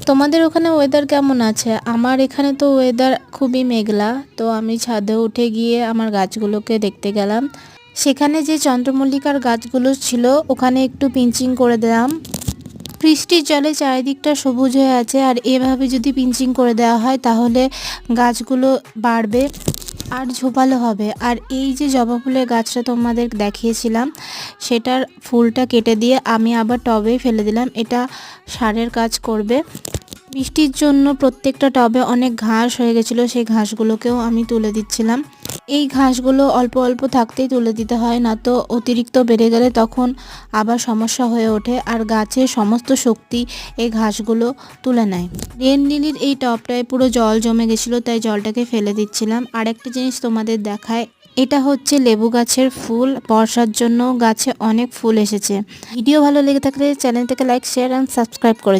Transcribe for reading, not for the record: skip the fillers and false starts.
তোমাদের ওখানে ওয়েদার কেমন আছে? আমার এখানে তো ওয়েদার খুবই মেঘলা। তো আমি ছাদে উঠে গিয়ে আমার গাছগুলোকে দেখতে গেলাম। সেখানে যে চন্দ্রমল্লিকার গাছগুলো ছিল ওখানে একটু পিঞ্চিং করে দিলাম। বৃষ্টির জলে চারিদিকটা সবুজ হয়ে আছে, আর এভাবে যদি পিঞ্চিং করে দেওয়া হয় তাহলে গাছগুলো বাড়বে আর ঝোপালো হবে। আর এই যে জবা ফুলের গাছটা তোমাদের দেখিয়েছিলাম, সেটার ফুলটা কেটে দিয়ে আমি আবার টবে ফেলে দিলাম। এটা সারের কাজ করবে। বৃষ্টির জন্য প্রত্যেকটা টবে অনেক ঘাস হয়ে গেছিলো, সেই ঘাসগুলোকেও আমি তুলে দিচ্ছিলাম। এই ঘাসগুলো অল্প অল্প থাকতেই তুলে দিতে হয়, না তো অতিরিক্ত বেড়ে গেলে তখন আবার সমস্যা হয়ে ওঠে, আর গাছের সমস্ত শক্তি এই ঘাসগুলো তুলে নেয়। রেন লিলির এই টবটায় পুরো জল জমে গেছিলো, তাই জলটাকে ফেলে দিচ্ছিলাম। আর একটা জিনিস তোমাদের দেখায়, এটা হচ্ছে লেবু গাছের ফুল। বর্ষার জন্য গাছে অনেক ফুল এসেছে। ভিডিও ভালো লেগে থাকলে চ্যানেলটাকে লাইক, শেয়ার অ্যান্ড সাবস্ক্রাইব করে